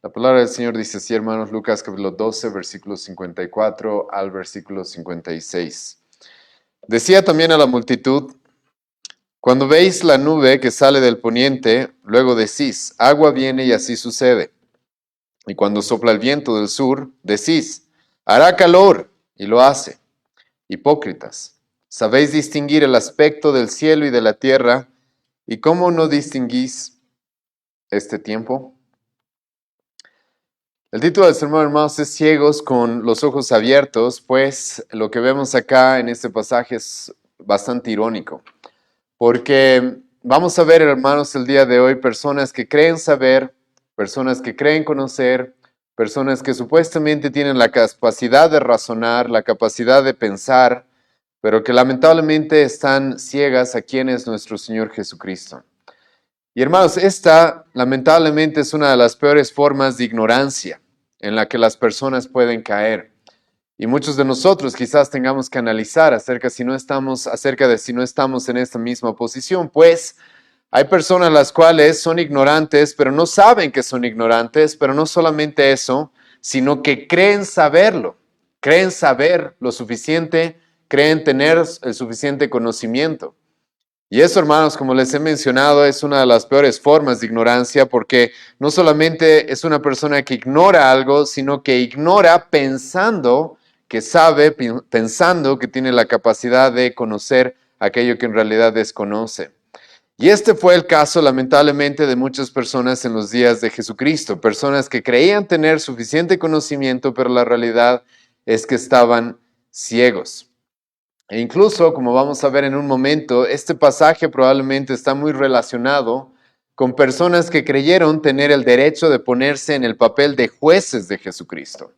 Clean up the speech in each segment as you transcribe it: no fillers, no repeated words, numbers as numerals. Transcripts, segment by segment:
La palabra del Señor dice así, hermanos, Lucas capítulo 12, versículo 54 al versículo 56. Decía también a la multitud: cuando veis la nube que sale del poniente, luego decís, agua viene, y así sucede. Y cuando sopla el viento del sur, decís, hará calor, y lo hace. Hipócritas, sabéis distinguir el aspecto del cielo y de la tierra, ¿y cómo no distinguís este tiempo? El título del sermón, hermanos, es Ciegos con los ojos abiertos, pues lo que vemos acá en este pasaje es bastante irónico, porque vamos a ver, hermanos, el día de hoy personas que creen saber, personas que creen conocer, personas que supuestamente tienen la capacidad de razonar, la capacidad de pensar, pero que lamentablemente están ciegas a quien es nuestro Señor Jesucristo. Y hermanos, esta lamentablemente es una de las peores formas de ignorancia en la que las personas pueden caer. Y muchos de nosotros quizás tengamos que analizar acerca de si no estamos en esta misma posición, pues hay personas las cuales son ignorantes, pero no saben que son ignorantes, pero no solamente eso, sino que creen saberlo, creen saber lo suficiente, creen tener el suficiente conocimiento. Y eso, hermanos, como les he mencionado, es una de las peores formas de ignorancia, porque no solamente es una persona que ignora algo, sino que ignora pensando que sabe, pensando que tiene la capacidad de conocer aquello que en realidad desconoce. Y este fue el caso, lamentablemente, de muchas personas en los días de Jesucristo, personas que creían tener suficiente conocimiento, pero la realidad es que estaban ciegos. E incluso, como vamos a ver en un momento, este pasaje probablemente está muy relacionado con personas que creyeron tener el derecho de ponerse en el papel de jueces de Jesucristo.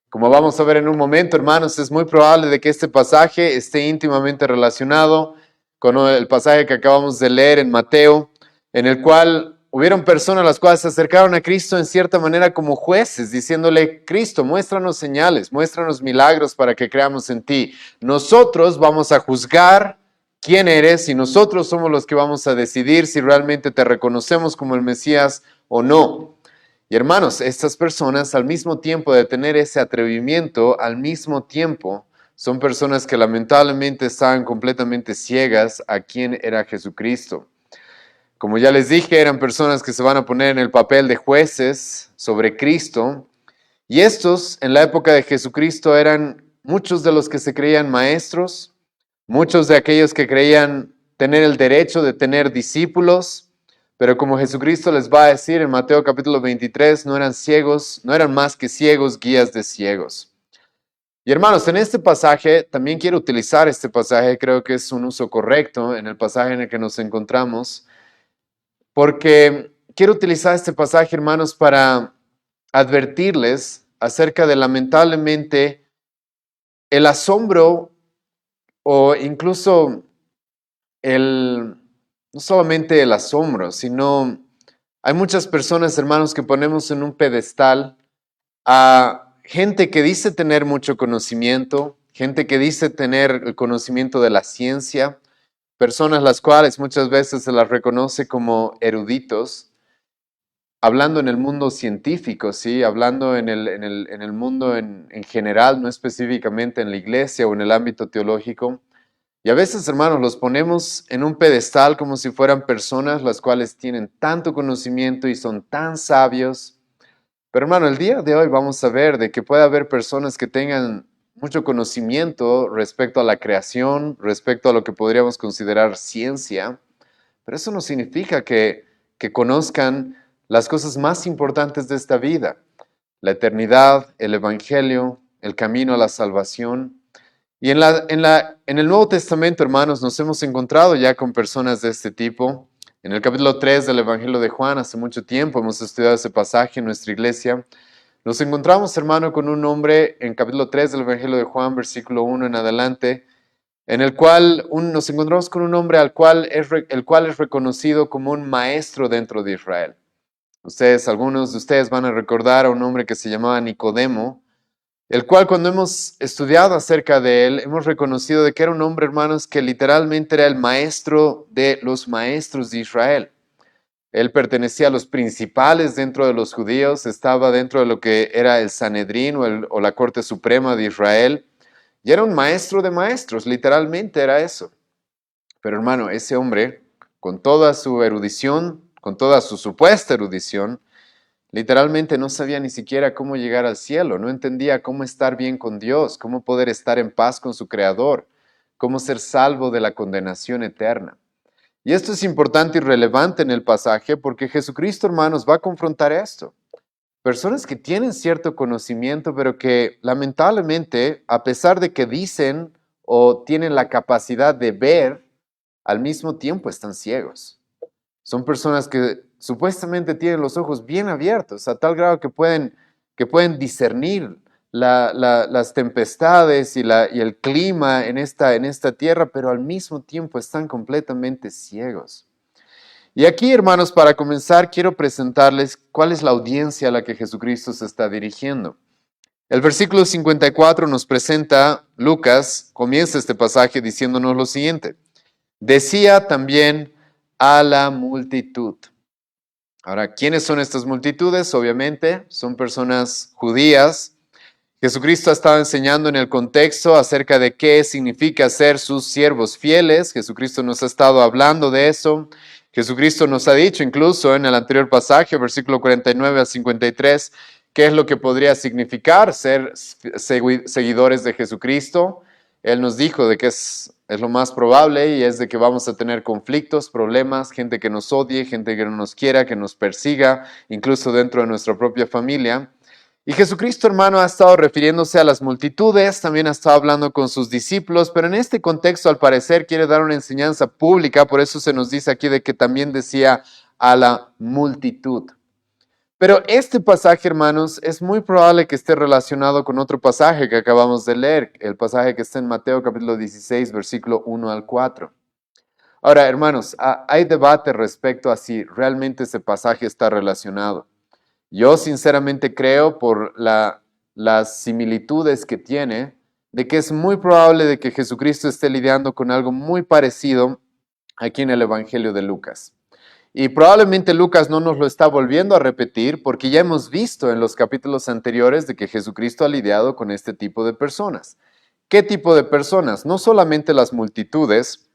Como vamos a ver en un momento, hermanos, es muy probable de que este pasaje esté íntimamente relacionado con el pasaje que acabamos de leer en Mateo, en el cual hubieron personas las cuales se acercaron a Cristo en cierta manera como jueces, diciéndole, Cristo, muéstranos señales, muéstranos milagros para que creamos en ti. Nosotros vamos a juzgar quién eres y nosotros somos los que vamos a decidir si realmente te reconocemos como el Mesías o no. Y hermanos, estas personas al mismo tiempo de tener ese atrevimiento, al mismo tiempo son personas que lamentablemente estaban completamente ciegas a quién era Jesucristo. Como ya les dije, eran personas que se van a poner en el papel de jueces sobre Cristo. Y estos, en la época de Jesucristo, eran muchos de los que se creían maestros, muchos de aquellos que creían tener el derecho de tener discípulos, pero como Jesucristo les va a decir en Mateo capítulo 23, no eran ciegos, no eran más que ciegos, guías de ciegos. Y hermanos, en este pasaje, también quiero utilizar este pasaje, creo que es un uso correcto en el pasaje en el que nos encontramos, porque quiero utilizar este pasaje, hermanos, para advertirles acerca de lamentablemente el asombro o incluso no solamente el asombro, sino hay muchas personas, hermanos, que ponemos en un pedestal a gente que dice tener mucho conocimiento, gente que dice tener el conocimiento de la ciencia, personas las cuales muchas veces se las reconoce como eruditos, hablando en el mundo científico, ¿sí? Hablando en el mundo en general, no específicamente en la iglesia o en el ámbito teológico. Y a veces, hermanos, los ponemos en un pedestal como si fueran personas las cuales tienen tanto conocimiento y son tan sabios. Pero, hermano, el día de hoy vamos a ver de que puede haber personas que tengan mucho conocimiento respecto a la creación, respecto a lo que podríamos considerar ciencia, pero eso no significa que conozcan las cosas más importantes de esta vida, la eternidad, el evangelio, el camino a la salvación. Y en el Nuevo Testamento, hermanos, nos hemos encontrado ya con personas de este tipo. En el capítulo 3 del Evangelio de Juan, hace mucho tiempo hemos estudiado ese pasaje en nuestra iglesia. Nos encontramos, hermano, con un hombre en capítulo 3 del Evangelio de Juan, versículo 1 en adelante, en el cual nos encontramos con un hombre el cual es reconocido como un maestro dentro de Israel. Algunos de ustedes van a recordar a un hombre que se llamaba Nicodemo, el cual cuando hemos estudiado acerca de él, hemos reconocido de que era un hombre, hermanos, que literalmente era el maestro de los maestros de Israel. Él pertenecía a los principales dentro de los judíos, estaba dentro de lo que era el Sanedrín o la Corte Suprema de Israel, y era un maestro de maestros, literalmente era eso. Pero hermano, ese hombre, con toda su erudición, con toda su supuesta erudición, literalmente no sabía ni siquiera cómo llegar al cielo, no entendía cómo estar bien con Dios, cómo poder estar en paz con su Creador, cómo ser salvo de la condenación eterna. Y esto es importante y relevante en el pasaje porque Jesucristo, hermanos, va a confrontar esto. Personas que tienen cierto conocimiento, pero que lamentablemente, a pesar de que dicen o tienen la capacidad de ver, al mismo tiempo están ciegos. Son personas que supuestamente tienen los ojos bien abiertos, a tal grado que pueden discernir las tempestades y el clima en esta tierra, pero al mismo tiempo están completamente ciegos. Y aquí, hermanos, para comenzar, quiero presentarles cuál es la audiencia a la que Jesucristo se está dirigiendo. El versículo 54 nos presenta, Lucas comienza este pasaje diciéndonos lo siguiente. Decía también a la multitud. Ahora, ¿quiénes son estas multitudes? Obviamente, son personas judías. Jesucristo ha estado enseñando en el contexto acerca de qué significa ser sus siervos fieles. Jesucristo nos ha estado hablando de eso. Jesucristo nos ha dicho incluso en el anterior pasaje, versículo 49 al 53, qué es lo que podría significar ser seguidores de Jesucristo. Él nos dijo de que es lo más probable y es de que vamos a tener conflictos, problemas, gente que nos odie, gente que no nos quiera, que nos persiga, incluso dentro de nuestra propia familia. Y Jesucristo, hermano, ha estado refiriéndose a las multitudes, también ha estado hablando con sus discípulos, pero en este contexto, al parecer, quiere dar una enseñanza pública, por eso se nos dice aquí de que también decía a la multitud. Pero este pasaje, hermanos, es muy probable que esté relacionado con otro pasaje que acabamos de leer, el pasaje que está en Mateo capítulo 16, versículo 1 al 4. Ahora, hermanos, hay debate respecto a si realmente ese pasaje está relacionado. Yo sinceramente creo por las similitudes que tiene, de que es muy probable de que Jesucristo esté lidiando con algo muy parecido aquí en el Evangelio de Lucas. Y probablemente Lucas no nos lo está volviendo a repetir porque ya hemos visto en los capítulos anteriores de que Jesucristo ha lidiado con este tipo de personas. ¿Qué tipo de personas? No solamente las multitudes,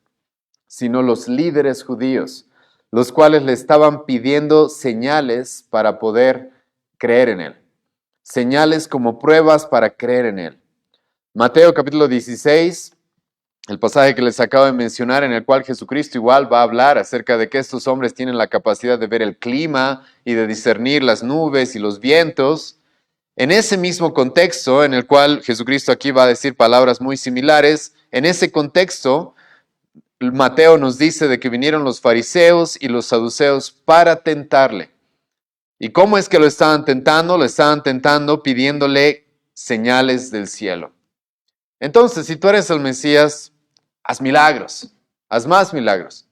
sino los líderes judíos, los cuales le estaban pidiendo señales para poder creer en él. Señales como pruebas para creer en él. Mateo capítulo 16, el pasaje que les acabo de mencionar, en el cual Jesucristo igual va a hablar acerca de que estos hombres tienen la capacidad de ver el clima y de discernir las nubes y los vientos. En ese mismo contexto, en el cual Jesucristo aquí va a decir palabras muy similares, en ese contexto, Mateo nos dice de que vinieron los fariseos y los saduceos para tentarle. ¿Y cómo es que lo estaban tentando? Lo estaban tentando pidiéndole señales del cielo. Entonces, si tú eres el Mesías, haz milagros, haz más milagros.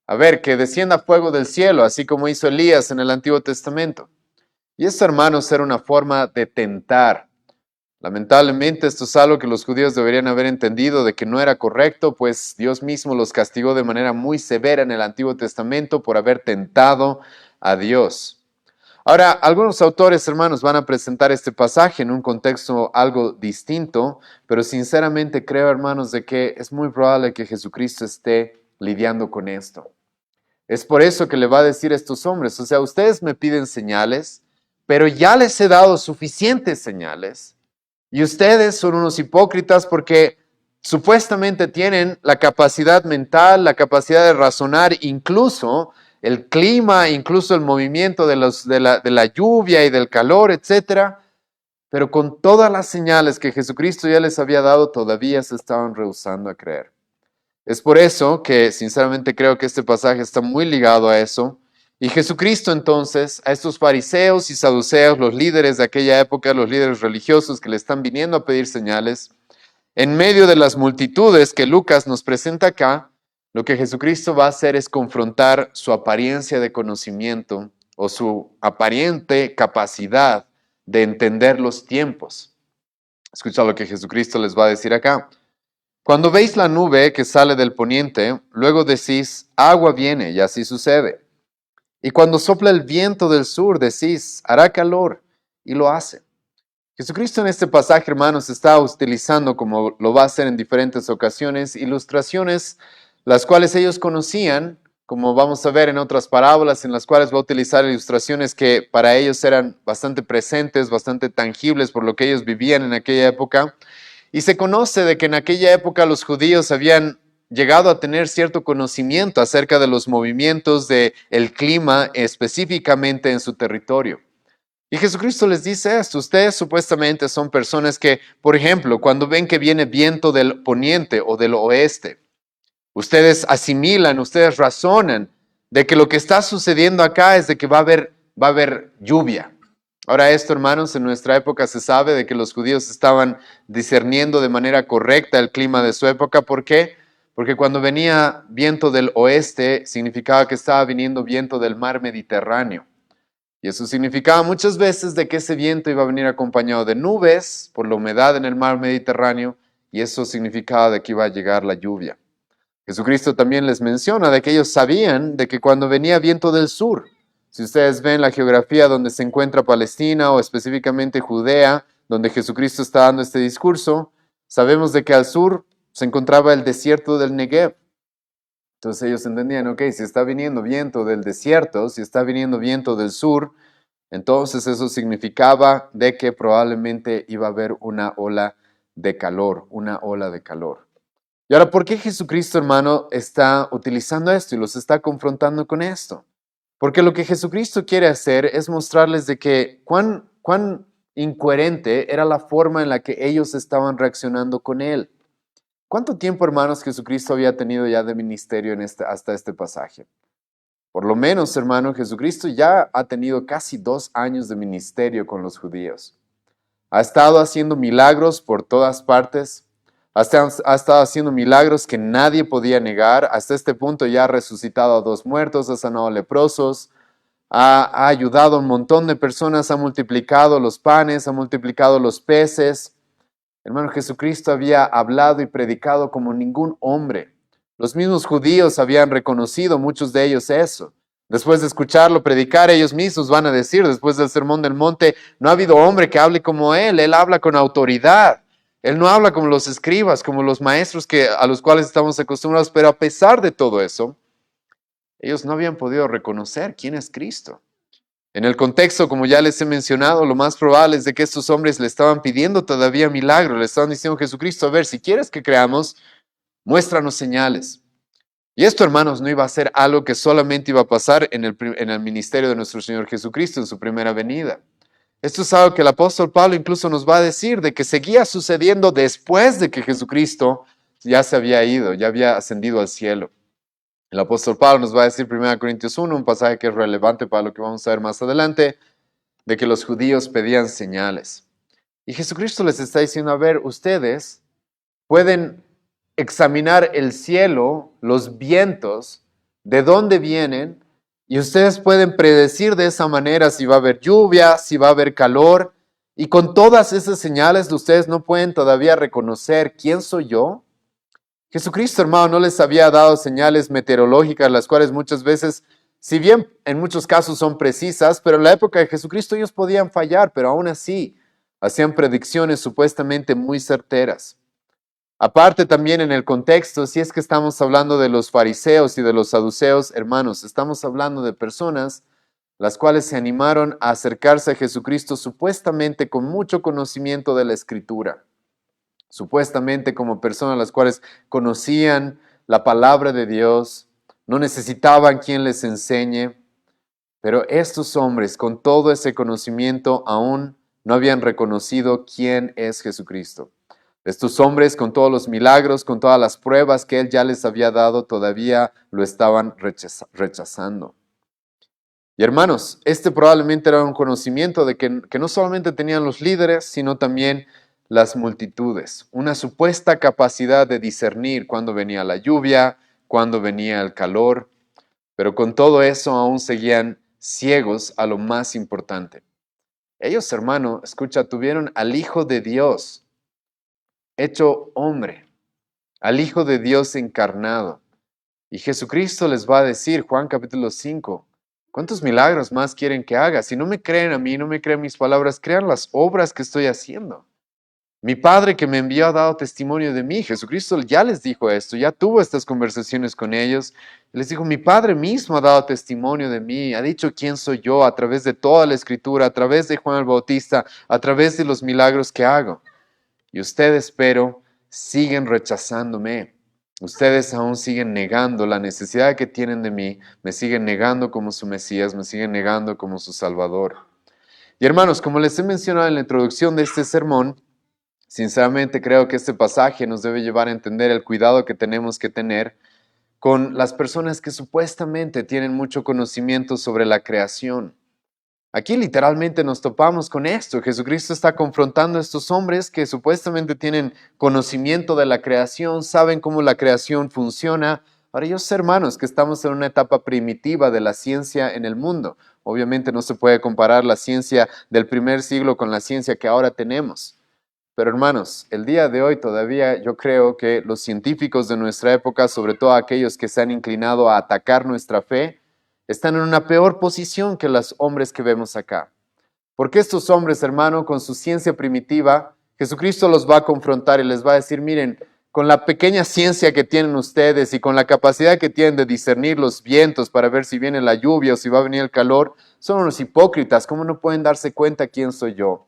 A ver, que descienda fuego del cielo, así como hizo Elías en el Antiguo Testamento. Y esto, hermanos, era una forma de tentar. Lamentablemente, esto es algo que los judíos deberían haber entendido de que no era correcto, pues Dios mismo los castigó de manera muy severa en el Antiguo Testamento por haber tentado a Dios. Ahora, algunos autores, hermanos, van a presentar este pasaje en un contexto algo distinto, pero sinceramente creo, hermanos, de que es muy probable que Jesucristo esté lidiando con esto. Es por eso que le va a decir a estos hombres, o sea, ustedes me piden señales, pero ya les he dado suficientes señales, y ustedes son unos hipócritas porque supuestamente tienen la capacidad mental, la capacidad de razonar, incluso el clima, incluso el movimiento de la lluvia y del calor, etcétera, pero con todas las señales que Jesucristo ya les había dado, todavía se estaban rehusando a creer. Es por eso que sinceramente creo que este pasaje está muy ligado a eso. Y Jesucristo entonces, a estos fariseos y saduceos, los líderes de aquella época, los líderes religiosos que le están viniendo a pedir señales, en medio de las multitudes que Lucas nos presenta acá, lo que Jesucristo va a hacer es confrontar su apariencia de conocimiento o su aparente capacidad de entender los tiempos. Escucha lo que Jesucristo les va a decir acá. Cuando veis la nube que sale del poniente, luego decís, agua viene, y así sucede. Y cuando sopla el viento del sur, decís, hará calor, y lo hace. Jesucristo en este pasaje, hermanos, está utilizando, como lo va a hacer en diferentes ocasiones, ilustraciones las cuales ellos conocían, como vamos a ver en otras parábolas, en las cuales va a utilizar ilustraciones que para ellos eran bastante presentes, bastante tangibles por lo que ellos vivían en aquella época. Y se conoce de que en aquella época los judíos habían llegado a tener cierto conocimiento acerca de los movimientos del clima específicamente en su territorio. Y Jesucristo les dice esto: ustedes supuestamente son personas que, por ejemplo, cuando ven que viene viento del poniente o del oeste, ustedes asimilan, ustedes razonan de que lo que está sucediendo acá es de que va a haber lluvia. Ahora esto, hermanos, en nuestra época se sabe de que los judíos estaban discerniendo de manera correcta el clima de su época. ¿Por qué? Porque cuando venía viento del oeste, significaba que estaba viniendo viento del mar Mediterráneo. Y eso significaba muchas veces de que ese viento iba a venir acompañado de nubes por la humedad en el mar Mediterráneo, y eso significaba de que iba a llegar la lluvia. Jesucristo también les menciona de que ellos sabían de que cuando venía viento del sur, si ustedes ven la geografía donde se encuentra Palestina o específicamente Judea, donde Jesucristo está dando este discurso, sabemos de que al sur se encontraba el desierto del Negev. Entonces ellos entendían, ok, si está viniendo viento del desierto, si está viniendo viento del sur, entonces eso significaba de que probablemente iba a haber una ola de calor, una ola de calor. Y ahora, ¿por qué Jesucristo, hermano, está utilizando esto y los está confrontando con esto? Porque lo que Jesucristo quiere hacer es mostrarles de que cuán incoherente era la forma en la que ellos estaban reaccionando con Él. ¿Cuánto tiempo, hermanos, Jesucristo había tenido ya de ministerio hasta este pasaje? Por lo menos, hermano, Jesucristo ya ha tenido casi 2 años de ministerio con los judíos. Ha estado haciendo milagros por todas partes. Ha estado haciendo milagros que nadie podía negar. Hasta este punto ya ha resucitado a 2 muertos, ha sanado a leprosos, ha ayudado a un montón de personas, ha multiplicado los panes, ha multiplicado los peces. Hermano, Jesucristo había hablado y predicado como ningún hombre. Los mismos judíos habían reconocido, muchos de ellos, eso. Después de escucharlo predicar, ellos mismos van a decir, después del Sermón del Monte, no ha habido hombre que hable como él habla con autoridad. Él no habla como los escribas, como los maestros a los cuales estamos acostumbrados, pero a pesar de todo eso, ellos no habían podido reconocer quién es Cristo. En el contexto, como ya les he mencionado, lo más probable es de que estos hombres le estaban pidiendo todavía milagros, le estaban diciendo a Jesucristo, a ver, si quieres que creamos, muéstranos señales. Y esto, hermanos, no iba a ser algo que solamente iba a pasar en el ministerio de nuestro Señor Jesucristo en su primera venida. Esto es algo que el apóstol Pablo incluso nos va a decir de que seguía sucediendo después de que Jesucristo ya se había ido, ya había ascendido al cielo. El apóstol Pablo nos va a decir 1 Corintios 1, un pasaje que es relevante para lo que vamos a ver más adelante, de que los judíos pedían señales. Y Jesucristo les está diciendo, a ver, ustedes pueden examinar el cielo, los vientos, de dónde vienen, y ustedes pueden predecir de esa manera si va a haber lluvia, si va a haber calor, y con todas esas señales ustedes no pueden todavía reconocer quién soy yo. Jesucristo, hermano, no les había dado señales meteorológicas, las cuales muchas veces, si bien en muchos casos son precisas, pero en la época de Jesucristo ellos podían fallar, pero aún así hacían predicciones supuestamente muy certeras. Aparte también en el contexto, si es que estamos hablando de los fariseos y de los saduceos, hermanos, estamos hablando de personas las cuales se animaron a acercarse a Jesucristo supuestamente con mucho conocimiento de la Escritura, supuestamente como personas las cuales conocían la palabra de Dios, no necesitaban quien les enseñe, pero estos hombres con todo ese conocimiento aún no habían reconocido quién es Jesucristo. Estos hombres con todos los milagros, con todas las pruebas que Él ya les había dado, todavía lo estaban rechazando. Y hermanos, este probablemente era un conocimiento de que no solamente tenían los líderes, sino también las multitudes. Una supuesta capacidad de discernir cuándo venía la lluvia, cuándo venía el calor, pero con todo eso aún seguían ciegos a lo más importante. Ellos, hermano, escucha, tuvieron al Hijo de Dios hecho hombre, al Hijo de Dios encarnado. Y Jesucristo les va a decir, Juan capítulo 5, ¿Cuántos milagros más quieren que haga? Si no me creen a mí, no me creen mis palabras, crean las obras que estoy haciendo. Mi Padre que me envió ha dado testimonio de mí. Jesucristo ya les dijo esto, ya tuvo estas conversaciones con ellos. Les dijo, mi Padre mismo ha dado testimonio de mí, ha dicho quién soy yo a través de toda la Escritura, a través de Juan el Bautista, a través de los milagros que hago. Y ustedes, pero, siguen rechazándome. Ustedes aún siguen negando la necesidad que tienen de mí, me siguen negando como su Mesías, me siguen negando como su Salvador. Y hermanos, como les he mencionado en la introducción de este sermón, sinceramente creo que este pasaje nos debe llevar a entender el cuidado que tenemos que tener con las personas que supuestamente tienen mucho conocimiento sobre la creación. Aquí literalmente nos topamos con esto. Jesucristo está confrontando a estos hombres que supuestamente tienen conocimiento de la creación, saben cómo la creación funciona. Ahora, ellos hermanos, que estamos en una etapa primitiva de la ciencia en el mundo. Obviamente no se puede comparar la ciencia del primer siglo con la ciencia que ahora tenemos. Pero hermanos, el día de hoy todavía yo creo que los científicos de nuestra época, sobre todo aquellos que se han inclinado a atacar nuestra fe, están en una peor posición que los hombres que vemos acá. Porque estos hombres, hermano, con su ciencia primitiva, Jesucristo los va a confrontar y les va a decir, miren, con la pequeña ciencia que tienen ustedes y con la capacidad que tienen de discernir los vientos para ver si viene la lluvia o si va a venir el calor, son unos hipócritas. ¿Cómo no pueden darse cuenta quién soy yo?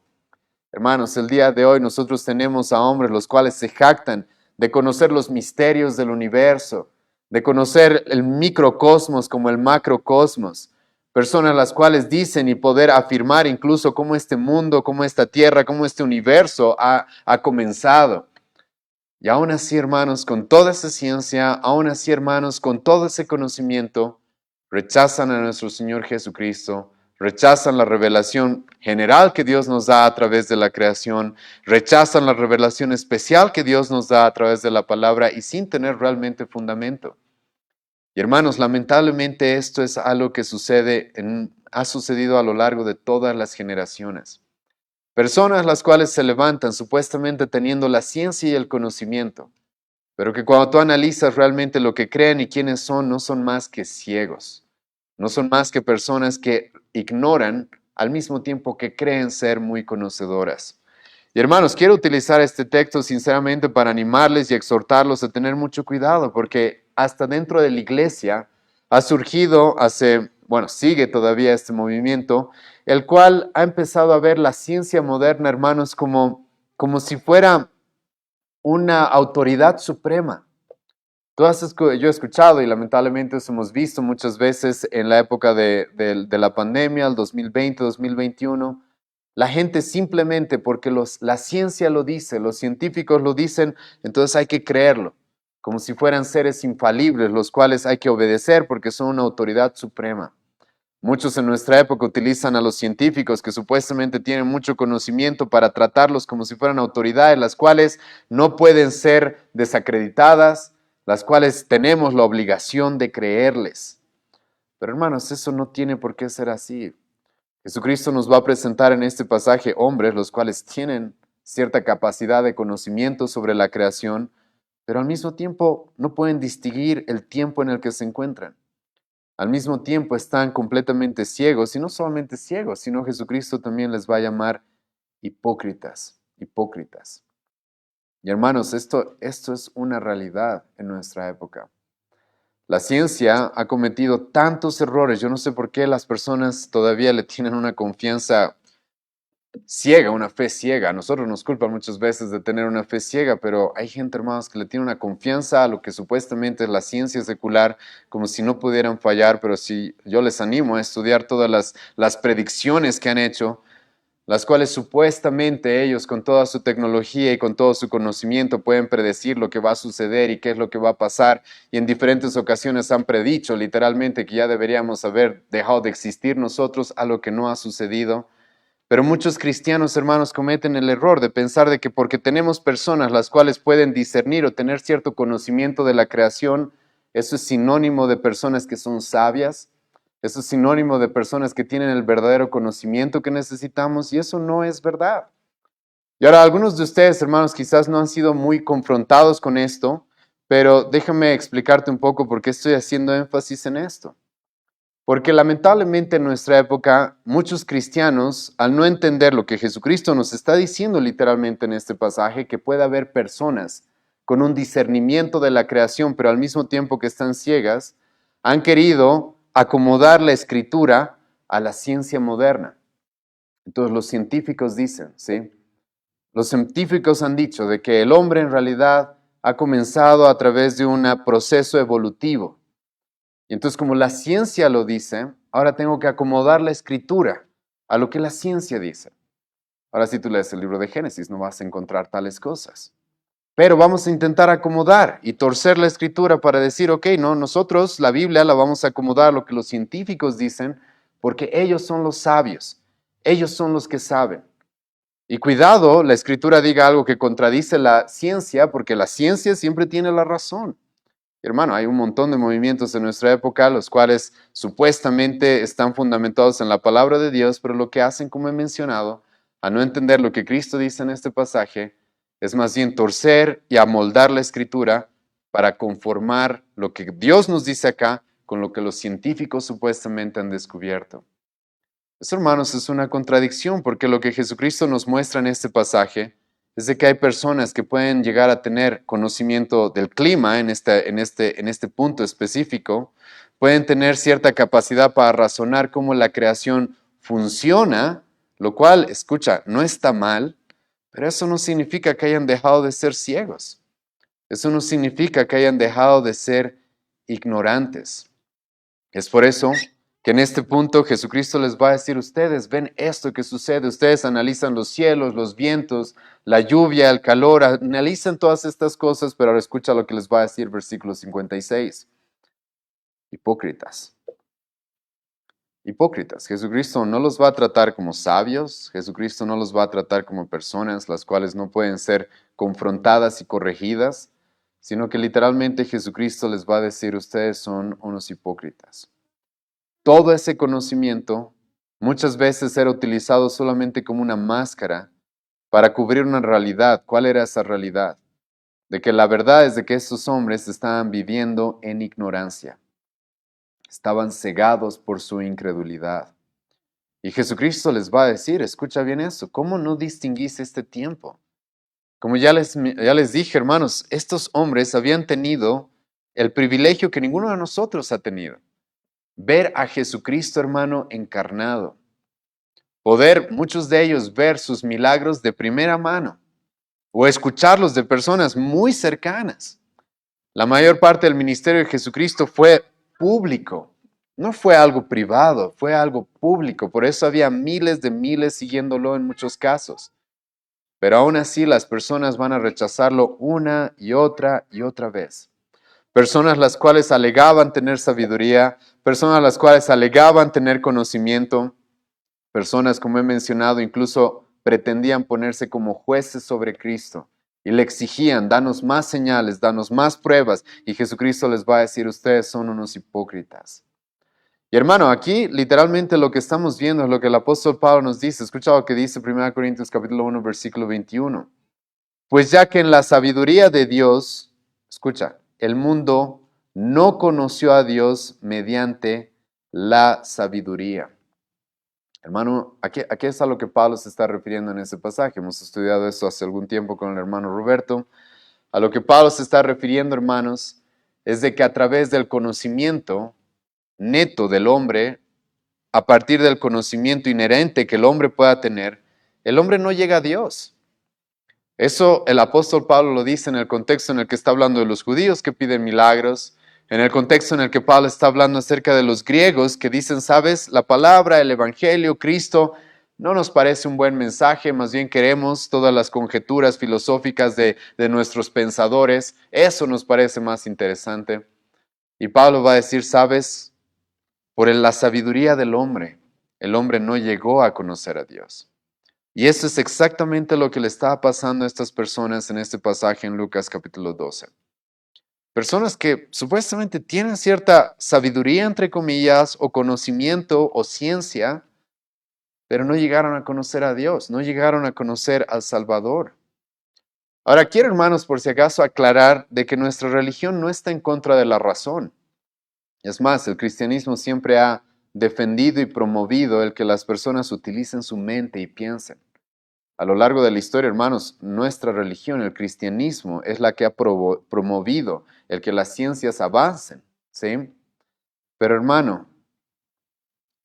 Hermanos, el día de hoy nosotros tenemos a hombres los cuales se jactan de conocer los misterios del universo, de conocer el microcosmos como el macrocosmos. Personas las cuales dicen y poder afirmar incluso cómo este mundo, cómo esta tierra, cómo este universo ha comenzado. Y aún así, hermanos, con toda esa ciencia, aún así, hermanos, con todo ese conocimiento, rechazan a nuestro Señor Jesucristo, rechazan la revelación general que Dios nos da a través de la creación, rechazan la revelación especial que Dios nos da a través de la palabra y sin tener realmente fundamento. Y hermanos, lamentablemente esto es algo que ha sucedido a lo largo de todas las generaciones. Personas las cuales se levantan supuestamente teniendo la ciencia y el conocimiento, pero que cuando tú analizas realmente lo que creen y quiénes son, no son más que ciegos. No son más que personas que ignoran al mismo tiempo que creen ser muy conocedoras. Y hermanos, quiero utilizar este texto sinceramente para animarles y exhortarlos a tener mucho cuidado, porque hasta dentro de la iglesia ha surgido sigue todavía este movimiento, el cual ha empezado a ver la ciencia moderna, hermanos, como si fuera una autoridad suprema. Yo he escuchado y lamentablemente eso hemos visto muchas veces en la época de la pandemia, el 2020, 2021. La gente simplemente porque la ciencia lo dice, los científicos lo dicen, entonces hay que creerlo, como si fueran seres infalibles, los cuales hay que obedecer porque son una autoridad suprema. Muchos en nuestra época utilizan a los científicos que supuestamente tienen mucho conocimiento para tratarlos como si fueran autoridades, las cuales no pueden ser desacreditadas, las cuales tenemos la obligación de creerles. Pero hermanos, eso no tiene por qué ser así. Jesucristo nos va a presentar en este pasaje hombres los cuales tienen cierta capacidad de conocimiento sobre la creación, pero al mismo tiempo no pueden distinguir el tiempo en el que se encuentran. Al mismo tiempo están completamente ciegos, y no solamente ciegos, sino Jesucristo también les va a llamar hipócritas, hipócritas. Y hermanos, esto es una realidad en nuestra época. La ciencia ha cometido tantos errores, yo no sé por qué las personas todavía le tienen una confianza ciega, una fe ciega. A nosotros nos culpan muchas veces de tener una fe ciega, pero hay gente, hermanos, que le tiene una confianza a lo que supuestamente es la ciencia secular, como si no pudieran fallar, pero si yo les animo a estudiar todas las predicciones que han hecho, las cuales supuestamente ellos con toda su tecnología y con todo su conocimiento pueden predecir lo que va a suceder y qué es lo que va a pasar, y en diferentes ocasiones han predicho literalmente que ya deberíamos haber dejado de existir nosotros, a lo que no ha sucedido. Pero muchos cristianos, hermanos, cometen el error de pensar de que porque tenemos personas las cuales pueden discernir o tener cierto conocimiento de la creación, eso es sinónimo de personas que son sabias, eso es sinónimo de personas que tienen el verdadero conocimiento que necesitamos, y eso no es verdad. Y ahora, algunos de ustedes, hermanos, quizás no han sido muy confrontados con esto, pero déjame explicarte un poco por qué estoy haciendo énfasis en esto. Porque lamentablemente en nuestra época, muchos cristianos, al no entender lo que Jesucristo nos está diciendo literalmente en este pasaje, que puede haber personas con un discernimiento de la creación, pero al mismo tiempo que están ciegas, han querido acomodar la escritura a la ciencia moderna. Entonces los científicos dicen, ¿sí? Los científicos han dicho de que el hombre en realidad ha comenzado a través de un proceso evolutivo. Y entonces como la ciencia lo dice, ahora tengo que acomodar la escritura a lo que la ciencia dice. Ahora si tú lees el libro de Génesis no vas a encontrar tales cosas. Pero vamos a intentar acomodar y torcer la escritura para decir, ok, no, nosotros la Biblia la vamos a acomodar a lo que los científicos dicen, porque ellos son los sabios, ellos son los que saben. Y cuidado, la escritura diga algo que contradice la ciencia, porque la ciencia siempre tiene la razón. Hermano, hay un montón de movimientos en nuestra época, los cuales supuestamente están fundamentados en la palabra de Dios, pero lo que hacen, como he mencionado, a no entender lo que Cristo dice en este pasaje, es más bien torcer y amoldar la escritura para conformar lo que Dios nos dice acá con lo que los científicos supuestamente han descubierto. Eso, hermanos, es una contradicción porque lo que Jesucristo nos muestra en este pasaje es de que hay personas que pueden llegar a tener conocimiento del clima en este punto específico, pueden tener cierta capacidad para razonar cómo la creación funciona, lo cual, escucha, no está mal, pero eso no significa que hayan dejado de ser ciegos. Eso no significa que hayan dejado de ser ignorantes. Es por eso que en este punto Jesucristo les va a decir, ustedes ven esto que sucede, ustedes analizan los cielos, los vientos, la lluvia, el calor, analizan todas estas cosas, pero ahora escucha lo que les va a decir versículo 56. Hipócritas. Hipócritas. Jesucristo no los va a tratar como sabios, Jesucristo no los va a tratar como personas las cuales no pueden ser confrontadas y corregidas, sino que literalmente Jesucristo les va a decir, ustedes son unos hipócritas. Todo ese conocimiento muchas veces era utilizado solamente como una máscara para cubrir una realidad. ¿Cuál era esa realidad? De que la verdad es de que estos hombres estaban viviendo en ignorancia. Estaban cegados por su incredulidad. Y Jesucristo les va a decir, escucha bien eso, ¿cómo no distinguís este tiempo? Como ya les dije, hermanos, estos hombres habían tenido el privilegio que ninguno de nosotros ha tenido. Ver a Jesucristo, hermano, encarnado. Poder, muchos de ellos, ver sus milagros de primera mano o escucharlos de personas muy cercanas. La mayor parte del ministerio de Jesucristo fue público, no fue algo privado, fue algo público. Por eso había miles de miles siguiéndolo en muchos casos. Pero aún así las personas van a rechazarlo una y otra vez. Personas las cuales alegaban tener sabiduría, personas las cuales alegaban tener conocimiento, personas, como he mencionado, incluso pretendían ponerse como jueces sobre Cristo y le exigían, danos más señales, danos más pruebas, y Jesucristo les va a decir, ustedes son unos hipócritas. Y hermano, aquí literalmente lo que estamos viendo es lo que el apóstol Pablo nos dice. Escucha lo que dice 1 Corintios capítulo 1, versículo 21. Pues ya que en la sabiduría de Dios, escucha, el mundo no conoció a Dios mediante la sabiduría. Hermano, aquí es a lo que Pablo se está refiriendo en ese pasaje. Hemos estudiado esto hace algún tiempo con el hermano Roberto. A lo que Pablo se está refiriendo, hermanos, es de que a través del conocimiento neto del hombre, a partir del conocimiento inherente que el hombre pueda tener, el hombre no llega a Dios. Eso el apóstol Pablo lo dice en el contexto en el que está hablando de los judíos que piden milagros, en el contexto en el que Pablo está hablando acerca de los griegos que dicen, sabes, la palabra, el evangelio, Cristo, no nos parece un buen mensaje, más bien queremos todas las conjeturas filosóficas de nuestros pensadores, eso nos parece más interesante. Y Pablo va a decir, sabes, por la sabiduría del hombre, el hombre no llegó a conocer a Dios. Y eso es exactamente lo que le estaba pasando a estas personas en este pasaje en Lucas capítulo 12. Personas que supuestamente tienen cierta sabiduría, entre comillas, o conocimiento o ciencia, pero no llegaron a conocer a Dios, no llegaron a conocer al Salvador. Ahora quiero, hermanos, por si acaso aclarar de que nuestra religión no está en contra de la razón. Es más, el cristianismo siempre ha defendido y promovido el que las personas utilicen su mente y piensen. A lo largo de la historia, hermanos, nuestra religión, el cristianismo, es la que ha promovido el que las ciencias avancen, ¿sí? Pero hermano,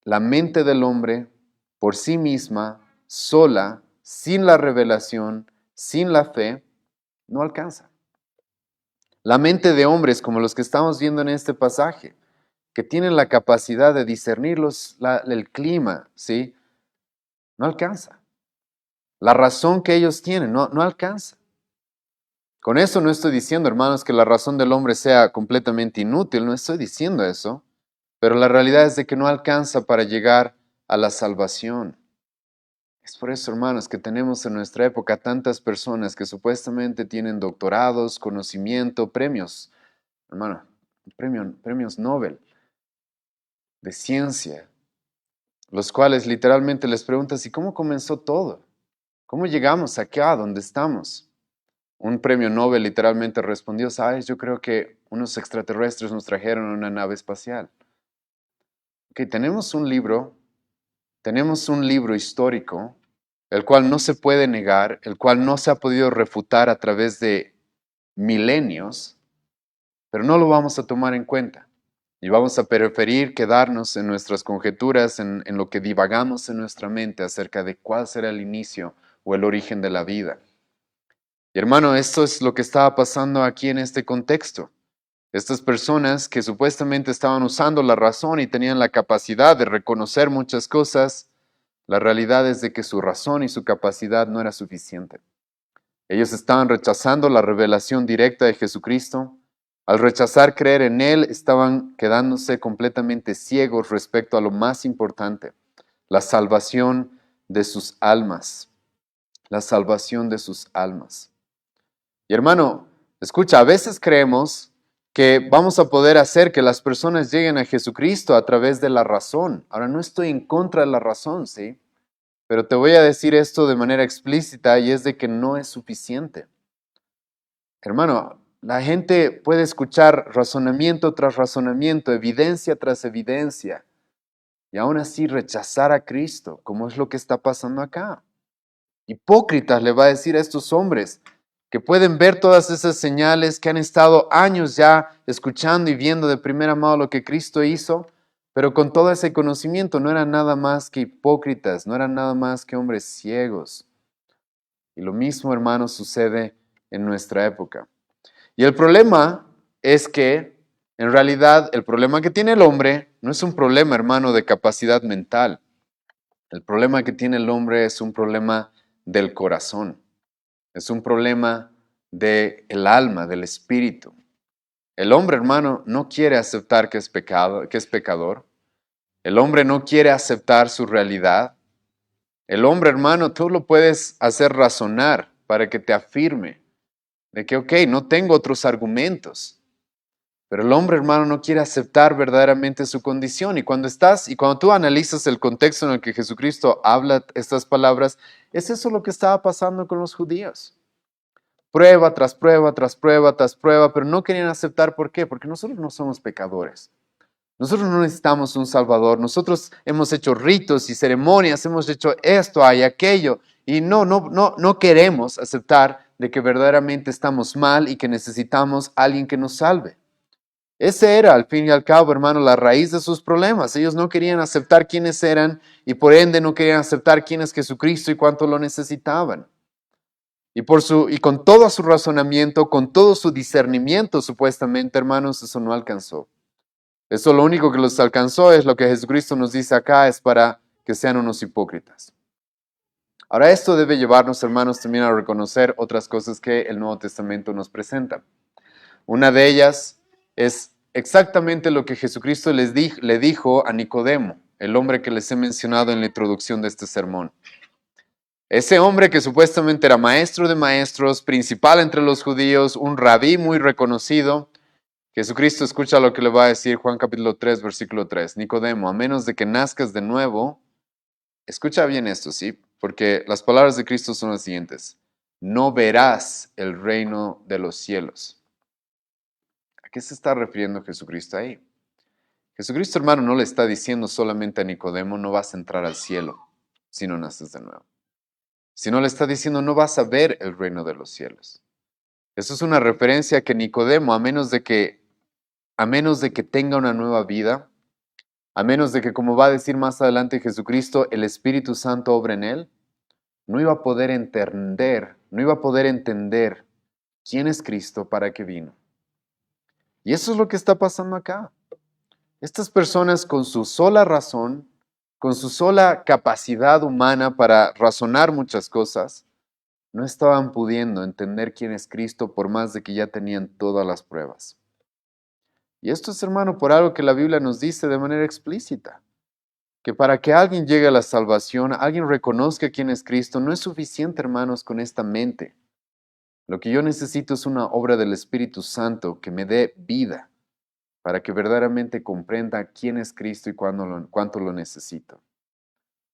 la mente del hombre, por sí misma, sola, sin la revelación, sin la fe, no alcanza. La mente de hombres como los que estamos viendo en este pasaje, que tienen la capacidad de discernir el clima, ¿sí? No alcanza. La razón que ellos tienen no alcanza. Con eso no estoy diciendo, hermanos, que la razón del hombre sea completamente inútil, no estoy diciendo eso, pero la realidad es de que no alcanza para llegar a la salvación. Es por eso, hermanos, que tenemos en nuestra época tantas personas que supuestamente tienen doctorados, conocimiento, premios, hermano, premios Nobel de ciencia, los cuales literalmente les preguntas, ¿y cómo comenzó todo? ¿Cómo llegamos acá donde estamos? Un premio Nobel literalmente respondió, sabes, yo creo que unos extraterrestres nos trajeron una nave espacial. Ok, tenemos un libro histórico, el cual no se puede negar, el cual no se ha podido refutar a través de milenios, pero no lo vamos a tomar en cuenta. Y vamos a preferir quedarnos en nuestras conjeturas, en lo que divagamos en nuestra mente acerca de cuál será el inicio o el origen de la vida. Y hermano, esto es lo que estaba pasando aquí en este contexto. Estas personas que supuestamente estaban usando la razón y tenían la capacidad de reconocer muchas cosas, la realidad es de que su razón y su capacidad no era suficiente. Ellos estaban rechazando la revelación directa de Jesucristo. Al rechazar creer en Él, estaban quedándose completamente ciegos respecto a lo más importante, la salvación de sus almas. La salvación de sus almas. Y hermano, escucha, a veces creemos que vamos a poder hacer que las personas lleguen a Jesucristo a través de la razón. Ahora, no estoy en contra de la razón, ¿sí? Pero te voy a decir esto de manera explícita y es de que no es suficiente. Hermano, la gente puede escuchar razonamiento tras razonamiento, evidencia tras evidencia, y aún así rechazar a Cristo, como es lo que está pasando acá. Hipócritas le va a decir a estos hombres que pueden ver todas esas señales, que han estado años ya escuchando y viendo de primera mano lo que Cristo hizo, pero con todo ese conocimiento no eran nada más que hipócritas, no eran nada más que hombres ciegos. Y lo mismo, hermano, sucede en nuestra época. Y el problema es que, en realidad, el problema que tiene el hombre no es un problema, hermano, de capacidad mental. El problema que tiene el hombre es un problema del corazón. Es un problema del alma, del espíritu. El hombre, hermano, no quiere aceptar que es pecado, que es pecador. El hombre no quiere aceptar su realidad. El hombre, hermano, tú lo puedes hacer razonar para que te afirme de que, ok, no tengo otros argumentos. Pero el hombre, hermano, no quiere aceptar verdaderamente su condición. Y cuando tú analizas el contexto en el que Jesucristo habla estas palabras, es eso lo que estaba pasando con los judíos. Prueba tras prueba, tras prueba, tras prueba, pero no querían aceptar. ¿Por qué? Porque nosotros no somos pecadores. Nosotros no necesitamos un Salvador. Nosotros hemos hecho ritos y ceremonias, hemos hecho esto y aquello. Y no queremos aceptar de que verdaderamente estamos mal y que necesitamos a alguien que nos salve. Ese era, al fin y al cabo, hermano, la raíz de sus problemas. Ellos no querían aceptar quiénes eran y por ende no querían aceptar quién es Jesucristo y cuánto lo necesitaban. Y con todo su razonamiento, con todo su discernimiento, supuestamente, hermanos, eso no alcanzó. Eso lo único que los alcanzó es lo que Jesucristo nos dice acá, es para que sean unos hipócritas. Ahora, esto debe llevarnos, hermanos, también a reconocer otras cosas que el Nuevo Testamento nos presenta. Una de ellas es exactamente lo que Jesucristo le dijo a Nicodemo, el hombre que les he mencionado en la introducción de este sermón. Ese hombre que supuestamente era maestro de maestros, principal entre los judíos, un rabí muy reconocido, Jesucristo escucha lo que le va a decir Juan capítulo 3, versículo 3. Nicodemo, a menos de que nazcas de nuevo, escucha bien esto, ¿sí? Porque las palabras de Cristo son las siguientes. No verás el reino de los cielos. ¿A qué se está refiriendo Jesucristo ahí? Jesucristo, hermano, no le está diciendo solamente a Nicodemo, no vas a entrar al cielo si no naces de nuevo. Sino le está diciendo, no vas a ver el reino de los cielos. Eso es una referencia a que Nicodemo, a menos de que tenga una nueva vida, a menos de que, como va a decir más adelante Jesucristo, el Espíritu Santo obra en él, no iba a poder entender quién es Cristo, para qué vino. Y eso es lo que está pasando acá. Estas personas con su sola razón, con su sola capacidad humana para razonar muchas cosas, no estaban pudiendo entender quién es Cristo por más de que ya tenían todas las pruebas. Y esto es, hermano, por algo que la Biblia nos dice de manera explícita, que para que alguien llegue a la salvación, alguien reconozca quién es Cristo, no es suficiente, hermanos, con esta mente. Lo que yo necesito es una obra del Espíritu Santo que me dé vida, para que verdaderamente comprenda quién es Cristo y cuánto lo necesito.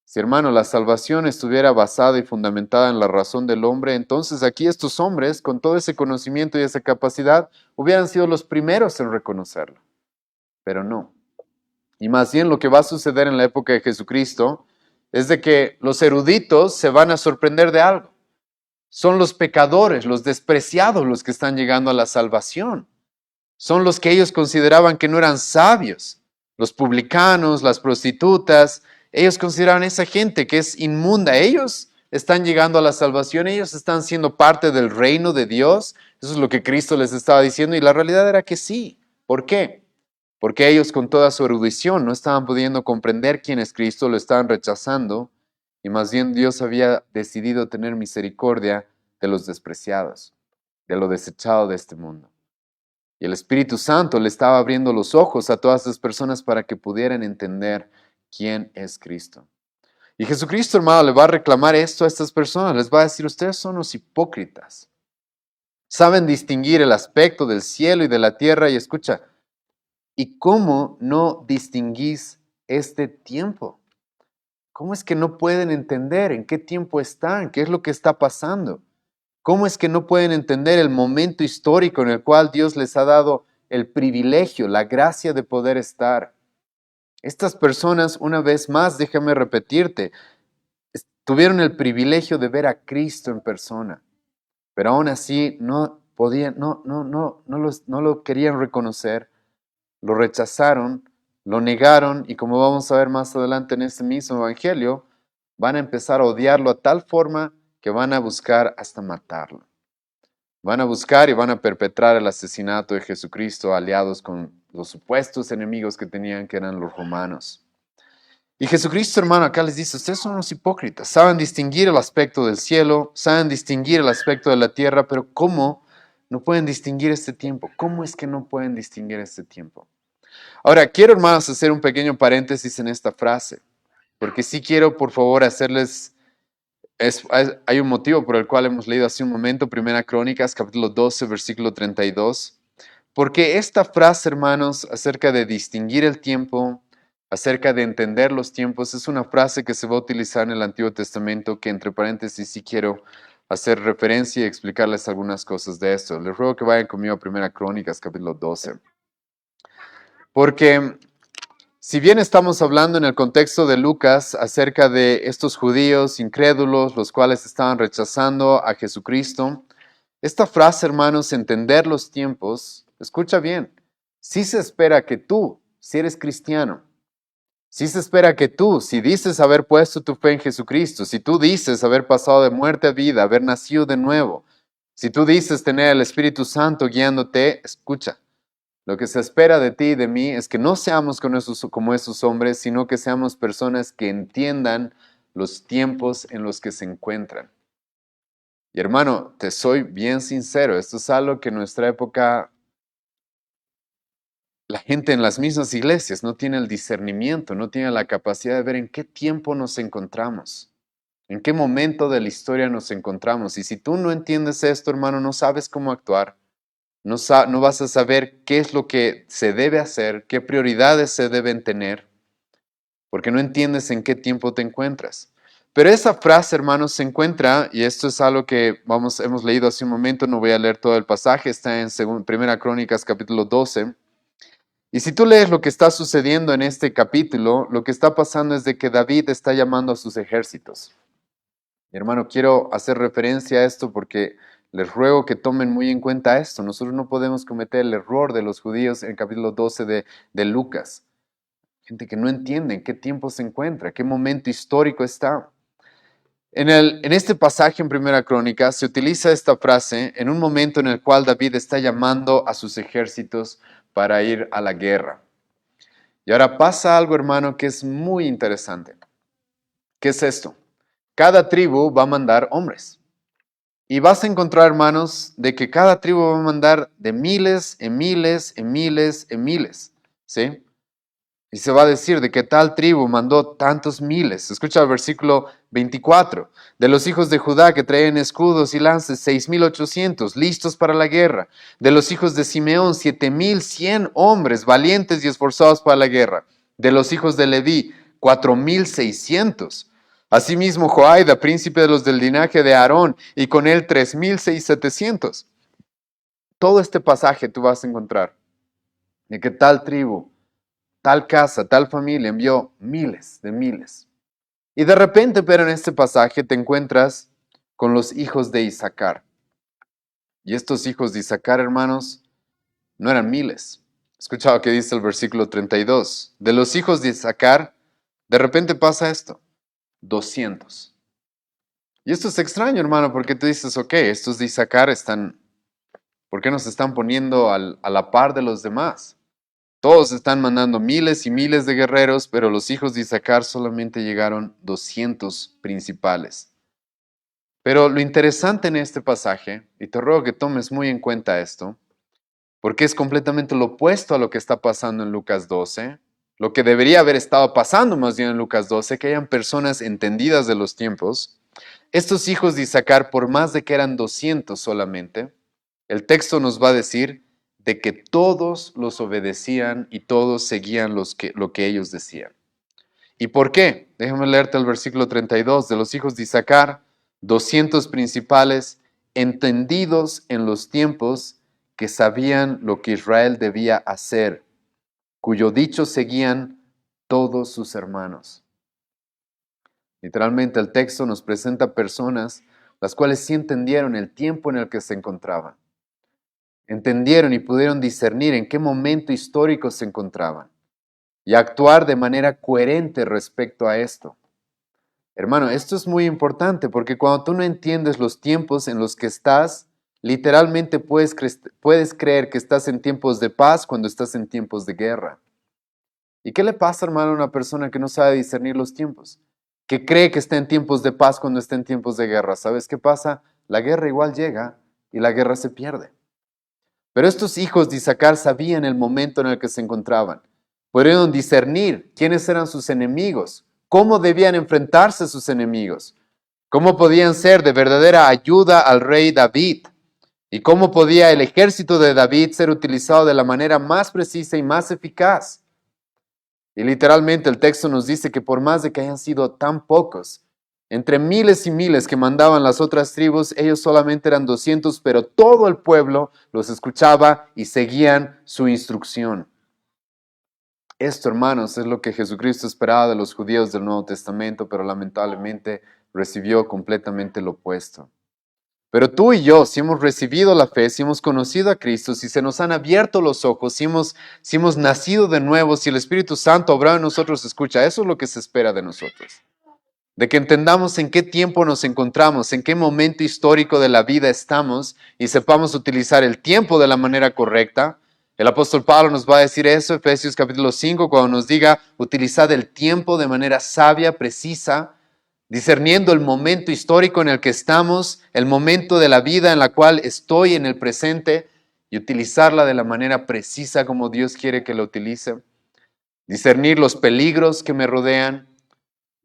Si, hermano, la salvación estuviera basada y fundamentada en la razón del hombre, entonces aquí estos hombres, con todo ese conocimiento y esa capacidad, hubieran sido los primeros en reconocerlo. Pero no. Y más bien lo que va a suceder en la época de Jesucristo es de que los eruditos se van a sorprender de algo. Son los pecadores, los despreciados los que están llegando a la salvación. Son los que ellos consideraban que no eran sabios. Los publicanos, las prostitutas, ellos consideraban a esa gente que es inmunda. Ellos están llegando a la salvación, ellos están siendo parte del reino de Dios. Eso es lo que Cristo les estaba diciendo y la realidad era que sí. ¿Por qué? Porque ellos con toda su erudición no estaban pudiendo comprender quién es Cristo, lo estaban rechazando y más bien Dios había decidido tener misericordia de los despreciados, de lo desechado de este mundo. Y el Espíritu Santo le estaba abriendo los ojos a todas esas personas para que pudieran entender quién es Cristo. Y Jesucristo, hermano, le va a reclamar esto a estas personas. Les va a decir, ustedes son los hipócritas. Saben distinguir el aspecto del cielo y de la tierra. Y escucha, ¿y cómo no distinguís este tiempo? ¿Cómo es que no pueden entender en qué tiempo están? ¿Qué es lo que está pasando? ¿Cómo es que no pueden entender el momento histórico en el cual Dios les ha dado el privilegio, la gracia de poder estar? Estas personas, una vez más, déjame repetirte, tuvieron el privilegio de ver a Cristo en persona, pero aún así no podían, no lo querían reconocer, lo rechazaron, lo negaron y como vamos a ver más adelante en este mismo evangelio, van a empezar a odiarlo a tal forma que van a buscar hasta matarlo. Van a buscar y van a perpetrar el asesinato de Jesucristo aliados con los supuestos enemigos que tenían, que eran los romanos. Y Jesucristo, hermano, acá les dice, ustedes son los hipócritas, saben distinguir el aspecto del cielo, saben distinguir el aspecto de la tierra, pero ¿cómo no pueden distinguir este tiempo? ¿Cómo es que no pueden distinguir este tiempo? Ahora, quiero, hermanos, hacer un pequeño paréntesis en esta frase, porque sí quiero, por favor, hacerles, hay un motivo por el cual hemos leído hace un momento, Primera Crónicas, capítulo 12, versículo 32, porque esta frase, hermanos, acerca de distinguir el tiempo, acerca de entender los tiempos, es una frase que se va a utilizar en el Antiguo Testamento, que entre paréntesis sí quiero hacer referencia y explicarles algunas cosas de esto. Les ruego que vayan conmigo a Primera Crónicas, capítulo 12. Porque si bien estamos hablando en el contexto de Lucas acerca de estos judíos incrédulos, los cuales estaban rechazando a Jesucristo, esta frase, hermanos, entender los tiempos, escucha bien, sí se espera que tú, si eres cristiano, sí se espera que tú, si dices haber puesto tu fe en Jesucristo, si tú dices haber pasado de muerte a vida, haber nacido de nuevo, si tú dices tener el Espíritu Santo guiándote, escucha, lo que se espera de ti y de mí es que no seamos como esos hombres, sino que seamos personas que entiendan los tiempos en los que se encuentran. Y hermano, te soy bien sincero, esto es algo que en nuestra época la gente en las mismas iglesias no tiene el discernimiento, no tiene la capacidad de ver en qué tiempo nos encontramos, en qué momento de la historia nos encontramos. Y si tú no entiendes esto, hermano, no sabes cómo actuar. No vas a saber qué es lo que se debe hacer, qué prioridades se deben tener, porque no entiendes en qué tiempo te encuentras. Pero esa frase, hermanos, se encuentra, y esto es algo que hemos leído hace un momento, no voy a leer todo el pasaje, está en 1 Crónicas capítulo 12, Y si tú lees lo que está sucediendo en este capítulo, lo que está pasando es de que David está llamando a sus ejércitos. Mi hermano, quiero hacer referencia a esto porque les ruego que tomen muy en cuenta esto. Nosotros no podemos cometer el error de los judíos en el capítulo 12 de Lucas. Gente que no entiende en qué tiempo se encuentra, qué momento histórico está. En este pasaje en Primera Crónica se utiliza esta frase en un momento en el cual David está llamando a sus ejércitos para ir a la guerra. Y ahora pasa algo, hermano, que es muy interesante. ¿Qué es esto? Cada tribu va a mandar hombres. Y vas a encontrar, hermanos, de que cada tribu va a mandar de miles en miles en miles en miles. ¿Sí? Y se va a decir de que tal tribu mandó tantos miles. Escucha el versículo 24. De los hijos de Judá que traían escudos y lances, 6,800, listos para la guerra. De los hijos de Simeón, 7,100 hombres, valientes y esforzados para la guerra. De los hijos de Leví, 4,600. Asimismo, Joaida, príncipe de los del linaje de Aarón, y con él 3,700. Todo este pasaje tú vas a encontrar de que tal tribu, tal casa, tal familia envió miles de miles. Y de repente, pero en este pasaje te encuentras con los hijos de Isaacar. Y estos hijos de Isaacar, hermanos, no eran miles. Escucha lo que dice el versículo 32. De los hijos de Isaacar, de repente pasa esto, 200. Y esto es extraño, hermano, porque tú dices, ok, estos de Isaacar están, ¿por qué nos están poniendo a la par de los demás? Todos están mandando miles y miles de guerreros, pero los hijos de Isaacar solamente llegaron 200 principales. Pero lo interesante en este pasaje, y te ruego que tomes muy en cuenta esto, porque es completamente lo opuesto a lo que está pasando en Lucas 12, lo que debería haber estado pasando más bien en Lucas 12, que hayan personas entendidas de los tiempos. Estos hijos de Isaacar, por más de que eran 200 solamente, el texto nos va a decir de que todos los obedecían y todos seguían lo que ellos decían. ¿Y por qué? Déjame leerte el versículo 32. De los hijos de Isaacar, 200 principales, entendidos en los tiempos, que sabían lo que Israel debía hacer, cuyo dicho seguían todos sus hermanos. Literalmente el texto nos presenta personas las cuales sí entendieron el tiempo en el que se encontraban. Entendieron y pudieron discernir en qué momento histórico se encontraban y actuar de manera coherente respecto a esto. Hermano, esto es muy importante porque cuando tú no entiendes los tiempos en los que estás, literalmente puedes creer que estás en tiempos de paz cuando estás en tiempos de guerra. ¿Y qué le pasa, hermano, a una persona que no sabe discernir los tiempos? Que cree que está en tiempos de paz cuando está en tiempos de guerra. ¿Sabes qué pasa? La guerra igual llega y la guerra se pierde. Pero estos hijos de Isaacar sabían el momento en el que se encontraban. Pudieron discernir quiénes eran sus enemigos, cómo debían enfrentarse a sus enemigos, cómo podían ser de verdadera ayuda al rey David y cómo podía el ejército de David ser utilizado de la manera más precisa y más eficaz. Y literalmente el texto nos dice que por más de que hayan sido tan pocos, entre miles y miles que mandaban las otras tribus, ellos solamente eran 200, pero todo el pueblo los escuchaba y seguían su instrucción. Esto, hermanos, es lo que Jesucristo esperaba de los judíos del Nuevo Testamento, pero lamentablemente recibió completamente lo opuesto. Pero tú y yo, si hemos recibido la fe, si hemos conocido a Cristo, si se nos han abierto los ojos, si hemos nacido de nuevo, si el Espíritu Santo obrado en nosotros, escucha, eso es lo que se espera de nosotros. De que entendamos en qué tiempo nos encontramos, en qué momento histórico de la vida estamos y sepamos utilizar el tiempo de la manera correcta. El apóstol Pablo nos va a decir eso, Efesios capítulo 5, cuando nos diga, utilizad el tiempo de manera sabia, precisa, discerniendo el momento histórico en el que estamos, el momento de la vida en la cual estoy en el presente y utilizarla de la manera precisa como Dios quiere que la utilice. Discernir los peligros que me rodean,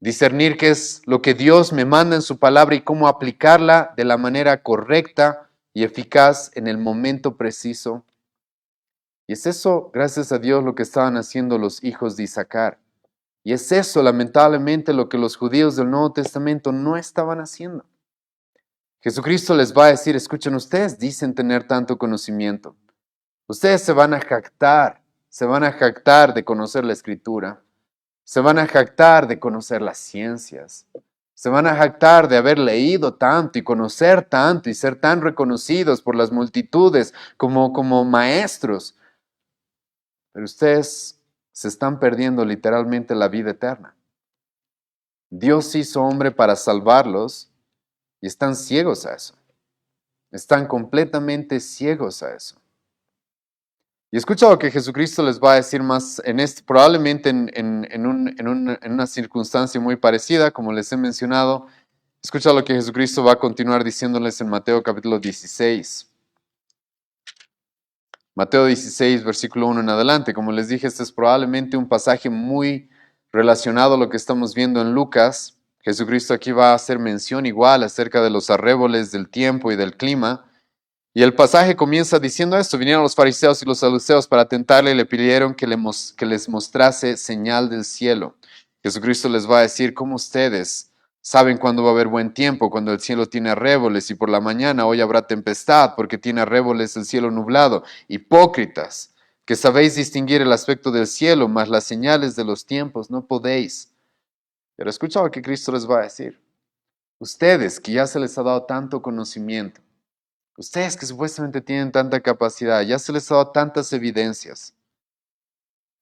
discernir qué es lo que Dios me manda en su palabra y cómo aplicarla de la manera correcta y eficaz en el momento preciso. Y es eso, gracias a Dios, lo que estaban haciendo los hijos de Isaacar. Y es eso, lamentablemente, lo que los judíos del Nuevo Testamento no estaban haciendo. Jesucristo les va a decir, escuchen, ustedes dicen tener tanto conocimiento. Ustedes se van a jactar se van a jactar de conocer la Escritura, se van a jactar de conocer las ciencias, se van a jactar de haber leído tanto y conocer tanto y ser tan reconocidos por las multitudes como maestros. Pero ustedes se están perdiendo literalmente la vida eterna. Dios hizo hombre para salvarlos y están ciegos a eso. Están completamente ciegos a eso. Y escucha lo que Jesucristo les va a decir más, probablemente en una circunstancia muy parecida, como les he mencionado. Escucha lo que Jesucristo va a continuar diciéndoles en Mateo capítulo 16. Mateo 16, versículo 1 en adelante. Como les dije, este es probablemente un pasaje muy relacionado a lo que estamos viendo en Lucas. Jesucristo aquí va a hacer mención igual acerca de los arréboles del tiempo y del clima. Y el pasaje comienza diciendo esto: vinieron los fariseos y los saduceos para tentarle y le pidieron que les mostrase señal del cielo. Jesucristo les va a decir: ¿cómo ustedes saben cuándo va a haber buen tiempo? Cuando el cielo tiene arréboles, y por la mañana hoy habrá tempestad, porque tiene arréboles el cielo nublado. Hipócritas, que sabéis distinguir el aspecto del cielo, mas las señales de los tiempos no podéis. Pero escucha lo que Cristo les va a decir. Ustedes, que ya se les ha dado tanto conocimiento, ustedes que supuestamente tienen tanta capacidad, ya se les ha dado tantas evidencias,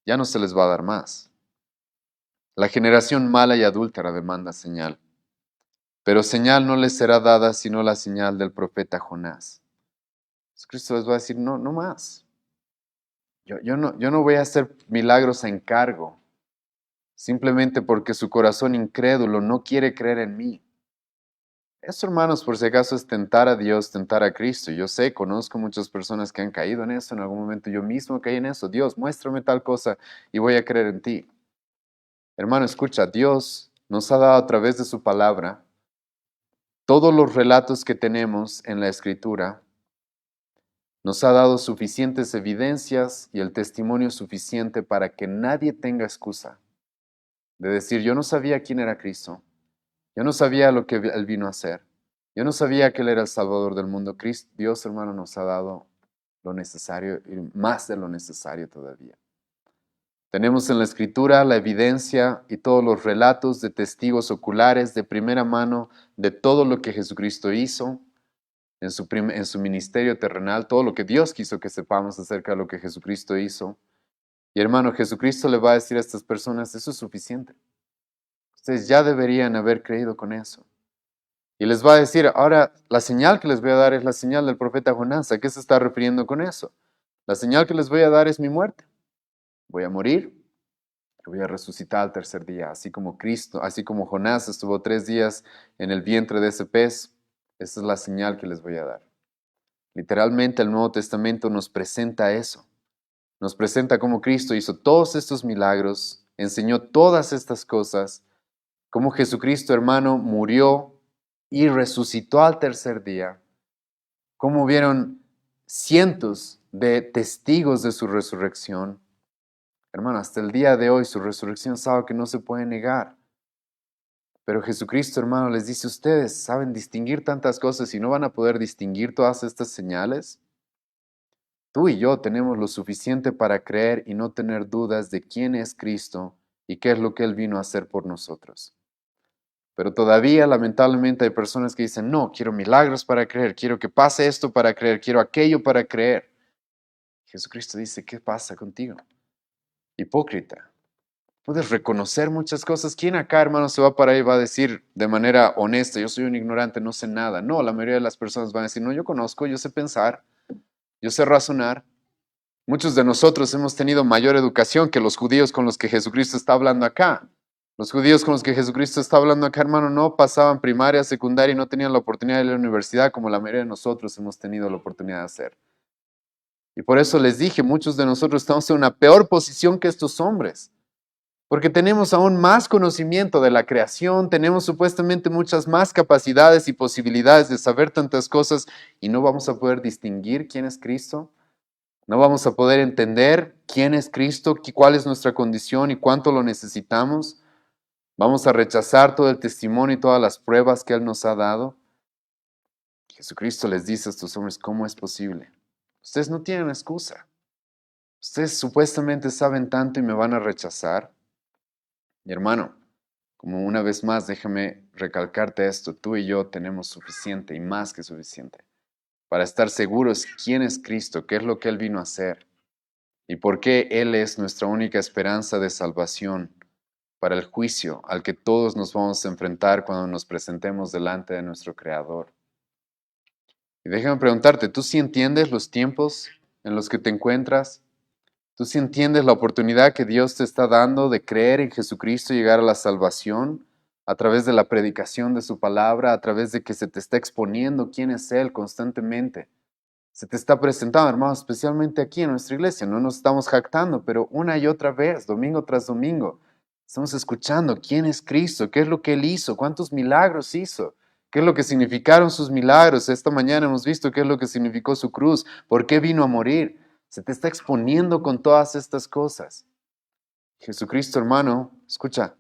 ya no se les va a dar más. La generación mala y adúltera demanda señal, pero señal no les será dada sino la señal del profeta Jonás. Cristo les va a decir: no, no más. Yo no voy a hacer milagros a encargo, simplemente porque su corazón incrédulo no quiere creer en mí. Eso, hermanos, por si acaso es tentar a Dios, tentar a Cristo. Yo sé, conozco muchas personas que han caído en eso, en algún momento yo mismo caí en eso. Dios, muéstrame tal cosa y voy a creer en ti. Hermano, escucha, Dios nos ha dado a través de su palabra todos los relatos que tenemos en la Escritura, nos ha dado suficientes evidencias y el testimonio suficiente para que nadie tenga excusa de decir: yo no sabía quién era Cristo, yo no sabía lo que Él vino a hacer. Yo no sabía que Él era el Salvador del mundo. Cristo, Dios, hermano, nos ha dado lo necesario y más de lo necesario todavía. Tenemos en la Escritura la evidencia y todos los relatos de testigos oculares de primera mano de todo lo que Jesucristo hizo en su ministerio terrenal, todo lo que Dios quiso que sepamos acerca de lo que Jesucristo hizo. Y hermano, Jesucristo le va a decir a estas personas: eso es suficiente. Ustedes ya deberían haber creído con eso. Y les va a decir: ahora la señal que les voy a dar es la señal del profeta Jonás. ¿A qué se está refiriendo con eso? La señal que les voy a dar es mi muerte. Voy a morir y voy a resucitar al tercer día, así como Cristo, así como Jonás estuvo 3 días en el vientre de ese pez. Esa es la señal que les voy a dar. Literalmente el Nuevo Testamento nos presenta eso. Nos presenta cómo Cristo hizo todos estos milagros, enseñó todas estas cosas, cómo Jesucristo, hermano, murió y resucitó al tercer día, cómo hubieron cientos de testigos de su resurrección. Hermano, hasta el día de hoy su resurrección es algo que no se puede negar. Pero Jesucristo, hermano, les dice: ustedes saben distinguir tantas cosas y no van a poder distinguir todas estas señales. Tú y yo tenemos lo suficiente para creer y no tener dudas de quién es Cristo y qué es lo que Él vino a hacer por nosotros. Pero todavía, lamentablemente, hay personas que dicen: no, quiero milagros para creer, quiero que pase esto para creer, quiero aquello para creer. Jesucristo dice: ¿qué pasa contigo? Hipócrita. Puedes reconocer muchas cosas. ¿Quién acá, hermano, se va para ahí y va a decir de manera honesta: yo soy un ignorante, no sé nada? No, la mayoría de las personas van a decir: no, yo conozco, yo sé pensar, yo sé razonar. Muchos de nosotros hemos tenido mayor educación que los judíos con los que Jesucristo está hablando acá. Los judíos con los que Jesucristo está hablando acá, hermano, no pasaban primaria, secundaria y no tenían la oportunidad de ir a la universidad como la mayoría de nosotros hemos tenido la oportunidad de hacer. Y por eso les dije, muchos de nosotros estamos en una peor posición que estos hombres, porque tenemos aún más conocimiento de la creación, tenemos supuestamente muchas más capacidades y posibilidades de saber tantas cosas y no vamos a poder distinguir quién es Cristo. No vamos a poder entender quién es Cristo, cuál es nuestra condición y cuánto lo necesitamos. Vamos a rechazar todo el testimonio y todas las pruebas que Él nos ha dado. Jesucristo les dice a estos hombres: ¿cómo es posible? Ustedes no tienen excusa. Ustedes supuestamente saben tanto y me van a rechazar. Mi hermano, como una vez más, déjame recalcarte esto, tú y yo tenemos suficiente y más que suficiente para estar seguros quién es Cristo, qué es lo que Él vino a hacer y por qué Él es nuestra única esperanza de salvación para el juicio al que todos nos vamos a enfrentar cuando nos presentemos delante de nuestro Creador. Y déjame preguntarte, ¿tú sí entiendes los tiempos en los que te encuentras? ¿Tú sí entiendes la oportunidad que Dios te está dando de creer en Jesucristo y llegar a la salvación a través de la predicación de su palabra, a través de que se te está exponiendo quién es Él constantemente? Se te está presentando, hermano, especialmente aquí en nuestra iglesia. No nos estamos jactando, pero una y otra vez, domingo tras domingo, estamos escuchando quién es Cristo, qué es lo que Él hizo, cuántos milagros hizo, qué es lo que significaron sus milagros. Esta mañana hemos visto qué es lo que significó su cruz, por qué vino a morir. Se te está exponiendo con todas estas cosas. Jesucristo, hermano, escucha,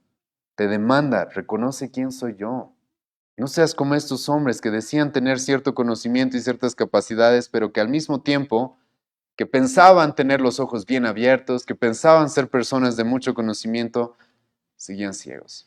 te demanda, reconoce quién soy yo. No seas como estos hombres que decían tener cierto conocimiento y ciertas capacidades, pero que al mismo tiempo, que pensaban tener los ojos bien abiertos, que pensaban ser personas de mucho conocimiento, seguían ciegos.